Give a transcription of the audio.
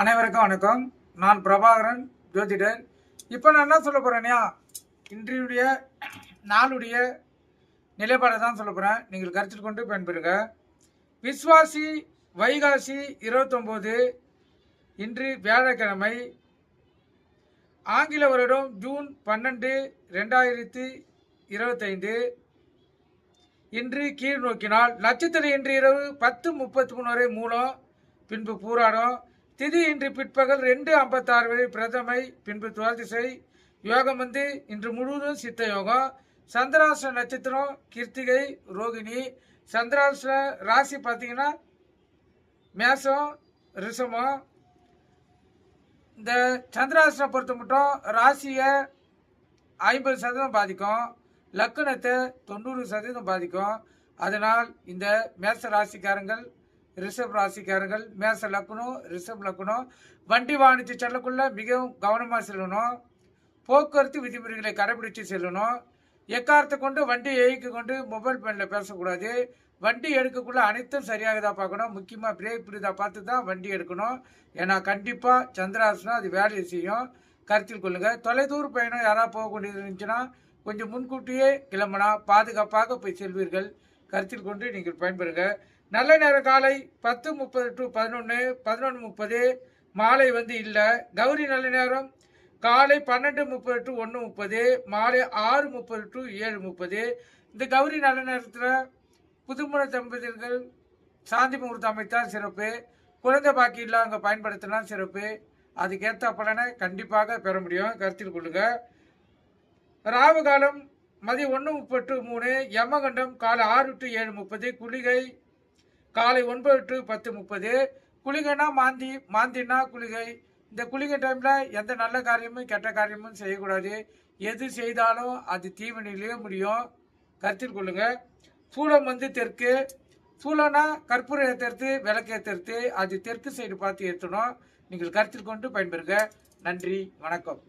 அனைவருக்கும் வணக்கம். நான் பிரபாகரன், ஜோதிடர். இப்போ நான் என்ன சொல்ல போகிறேன்னா, இன்றைய நாளுடைய நிலைப்பாடை தான் சொல்ல போகிறேன். நீங்கள் கருத்தில் கொண்டு பயன்பெறுங்க. விஸ்வாசி வைகாசி 29 இன்று வியாழக்கிழமை, ஆங்கில வருடம் ஜூன் 12, 2025. இன்று கீழ் நோக்கினால் நட்சத்திரம் இன்று இரவு 10:33 வரை மூலம், பின்பு பூராடம். திதி இன்று பிற்பகல் 2:56 வரை பிரதமை, பின்பு துவாதிசை. யோகம் இன்று முழுவதும் சித்த யோகம். சந்திராஷ்ட நட்சத்திரம் கிருத்திகை, ரோகிணி. சந்திராஷ்ட ராசி பார்த்தீங்கன்னா மேசம், ரிஷமம். இந்த சந்திராஷ்டம் பொறுத்த மட்டும் ராசியை 50% பாதிக்கும், லக்கணத்தை 90% பாதிக்கும். அதனால் இந்த மேச ராசிக்காரங்கள், ரிஷப் ராசிக்காரர்கள், மேச லக்கணம், ரிஷப் லக்கணம் வண்டி வாகனத்தை செல்லக்குள்ள மிகவும் கவனமாக செல்லணும். போக்குவரத்து விதிமுறைகளை கடைபிடித்து செல்லணும். எக்காரத்தை கொண்டு வண்டியை இயக்கி கொண்டு மொபைல் ஃபோனில் பேசக்கூடாது. வண்டி எடுக்கக்குள்ள அனைத்தும் சரியாக தான் பார்க்கணும். முக்கியமாக பிரேக் பிடிதா பார்த்து தான் வண்டி எடுக்கணும். ஏன்னா கண்டிப்பாக சந்திராசனம் அது வேலையை செய்யும். கருத்தில் கொள்ளுங்கள். தொலைதூர பயணம் யாராவது போகக்கூடியது இருந்துச்சுன்னா கொஞ்சம் முன்கூட்டியே கிளம்பினா பாதுகாப்பாக போய் செல்வீர்கள். கருத்தில் கொண்டு நீங்கள் பயன்பெறுங்க. நல்ல நேரம் காலை 10:30 to 11, 11:30. மாலை இல்லை. கௌரி நல்ல நேரம் காலை 12:30 to 1:30, மாலை 6:30 to 7:30. இந்த கௌரி நல்ல நேரத்தில் புதுமுறை தம்பதியர்கள் சாந்தி முகூர்த்தம் அமைத்தால் சிறப்பு. குழந்தை பாக்கி இல்லை அங்கே பயன்படுத்தினா சிறப்பு. அதுக்கேற்ற பலனை கண்டிப்பாக பெற முடியும். கருத்தில் கொள்ளுங்க. ராவு காலம் மதியம் 1:30 to 3, யமகண்டம் காலை 6 to 7:30, குளிகை காலை 9 to 10:30. குளிகைனா மாந்தி, மாந்தினா குளிகை. இந்த குளிகை டைமில் எந்த நல்ல காரியமும் கெட்ட காரியமும் செய்யக்கூடாது. எது செய்தாலும் அது தீவினையிலேயே முடியும். கருத்தில் கொள்ளுங்க. சூளம் தெற்கு. சூளம்னா கற்பூரம் ஏற்றுறது, விளக்கு ஏற்றுறது. அது தெற்கு சைடு பார்த்து ஏற்றணும். நீங்கள் கருத்தில் கொண்டு பயன்பெறுங்க. நன்றி, வணக்கம்.